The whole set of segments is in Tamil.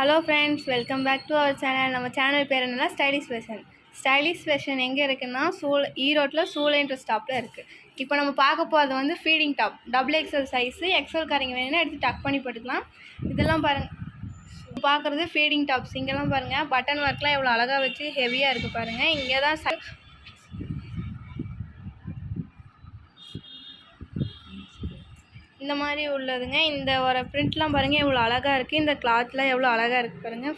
Hello friends, welcome back to our channel. நம்ம சேனல் பேர் என்னென்னா ஸ்டைலிஷ் ஃபேஷன் எங்கே இருக்குன்னா ஈரோட்டில் சூளைன்ற ஸ்டாப்பில் இருக்குது. இப்போ நம்ம பார்க்க போகிறது வந்து feeding top, double XL size. XL காரிங்க வேணும்னா எடுத்து டக் பண்ணி போட்டுக்கலாம். இதெல்லாம் பாருங்கள், பார்க்குறது ஃபீடிங் டாப்ஸ். இங்கெல்லாம் பாருங்கள், பட்டன் ஒர்க்லாம் எவ்வளோ அழகாக வச்சு ஹெவியாக இருக்குது பாருங்கள். இங்கே தான் இந்த மாதிரி உள்ளதுங்க. இந்த ஒரு பிரிண்ட்லாம் பாருங்கள் எவ்வளோ அழகாக இருக்குது. இந்த கிளாத்லாம் எவ்வளோ அழகாக இருக்குது பாருங்கள்.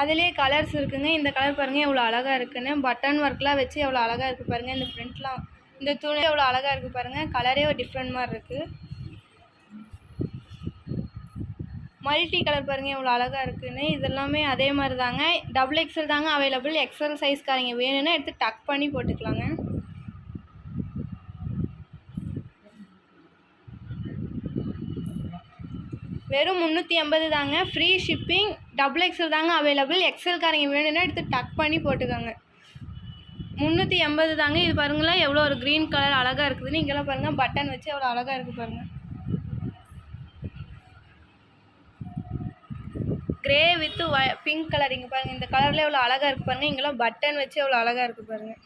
அதுலேயே கலர்ஸ் இருக்குங்க. இந்த கலர் பாருங்கள் எவ்வளோ அழகாக இருக்குன்னு. பட்டன் ஒர்க்லாம் வச்சு எவ்வளோ அழகாக இருக்குது பாருங்கள். இந்த பிரிண்ட்லாம், இந்த துணி எவ்வளோ அழகாக இருக்குது பாருங்கள். கலரே ஒரு டிஃப்ரெண்ட் மாதிரி இருக்குது. மல்டி கலர் பாருங்கள் எவ்வளோ அழகாக இருக்குன்னு. இதெல்லாமே அதே மாதிரி தாங்க. டபுள் எக்ஸல் தாங்க அவைலபிள். எக்ஸல் சைஸ்காரங்க வேணும்னா எடுத்து டக் பண்ணி போட்டுக்கலாங்க. வெறும் 380 தாங்க. Free shipping. டபுள் எக்ஸல் தாங்க அவைலபிள். எக்ஸல் காரங்க வேணும்னா எடுத்து டக் பண்ணி போட்டுக்கோங்க. 380 தாங்க. இது பாருங்களேன் எவ்வளோ ஒரு க்ரீன் கலர் அழகாக இருக்குதுன்னு. இங்கெல்லாம் பாருங்கள் பட்டன் வச்சு எவ்வளோ அழகாக இருக்குது பாருங்கள். Grey with pink colour. இங்கே பாருங்கள், இந்த கலரில் எவ்வளோ அழகாக இருக்குது பாருங்கள். இங்கெல்லாம் பட்டன் வச்சு எவ்வளோ அழகாக இருக்குது பாருங்கள்.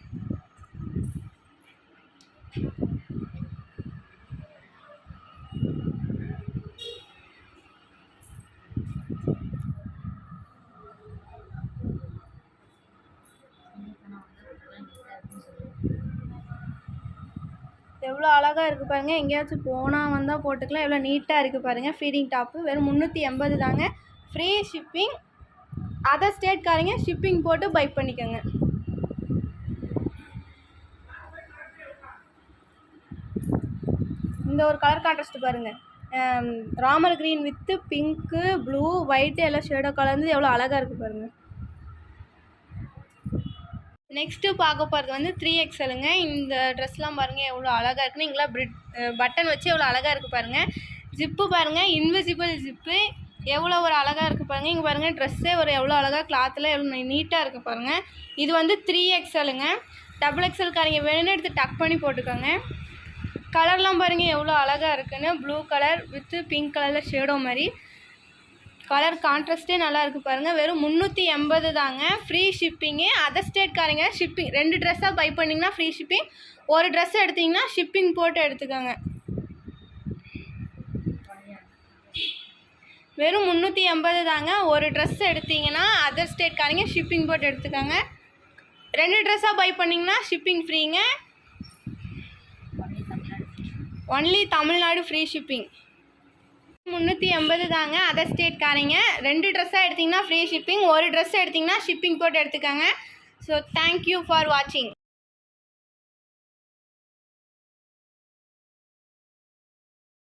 எவ்வளோ அழகாக இருக்குது பாருங்கள். எங்கேயாச்சும் போனால் வந்தால் போட்டுக்கலாம். எவ்வளோ நீட்டாக இருக்குது பாருங்கள். ஃபீடிங் டாப்பு வெறும் 380 தாங்க. Free shipping. அதர் ஸ்டேட்காரங்க ஷிப்பிங் போட்டு பை பண்ணிக்கோங்க. இந்த ஒரு கலர் கான்ட்ராஸ்ட் பாருங்கள். Ramar green with pink, blue, white எல்லாம் ஷேடோ கலந்து எவ்வளோ அழகாக இருக்குது பாருங்கள். நெக்ஸ்ட்டு பார்க்க போகிறது வந்து 3XLங்க. இந்த ட்ரெஸ்லாம் பாருங்கள் எவ்வளோ அழகாக இருக்குன்னு. இங்கெல்லாம் பட்டன் வச்சு எவ்வளோ அழகாக இருக்குது பாருங்கள். ஜிப்பு பாருங்கள், இன்விசிபிள் ஜிப்பு எவ்வளோ ஒரு அழகாக இருக்குது பாருங்கள். இங்கே பாருங்கள் ட்ரெஸ்ஸே ஒரு எவ்வளோ அழகாக கிளாத்தில் எவ்வளோ நீட்டாக இருக்குது பாருங்கள். இது வந்து 3XLங்க. டபுள் எக்ஸல் காரங்க வேணும்னு எடுத்து டக் பண்ணி போட்டுக்கோங்க. கலர்லாம் பாருங்கள் எவ்வளோ அழகாக இருக்குன்னு. ப்ளூ கலர் வித்து பிங்க் கலரில் ஷேடோ மாதிரி கலர் கான்ட்ராஸ்ட்டே நல்லா இருக்குது பாருங்கள். வெறும் 380 தாங்க. Free shipping. அதர் ஸ்டேட்காரங்க ஷிப்பிங் 2 ட்ரெஸ்ஸாக பை பண்ணிங்கன்னா ஃப்ரீ ஷிப்பிங். ஒரு ட்ரெஸ் எடுத்திங்கன்னா ஷிப்பிங் போட்டு எடுத்துக்கோங்க. வெறும் 380 தாங்க. ஒரு ட்ரெஸ் எடுத்திங்கன்னா அதர் ஸ்டேட்காரங்க ஷிப்பிங் போட்டு எடுத்துக்கோங்க. 2 ட்ரெஸ்ஸாக பை பண்ணிங்கன்னா ஷிப்பிங் ஃப்ரீங்க. Only Tamil Nadu free shipping. 380 தாங்க. அதர் ஸ்டேட்காரங்க 2 ட்ரெஸ்ஸாக எடுத்திங்கன்னா ஃப்ரீ ஷிப்பிங். ஒரு ட்ரெஸ் எடுத்திங்கன்னா ஷிப்பிங் போட்டு எடுத்துக்கோங்க. ஸோ தேங்க்யூ ஃபார் வாட்சிங்.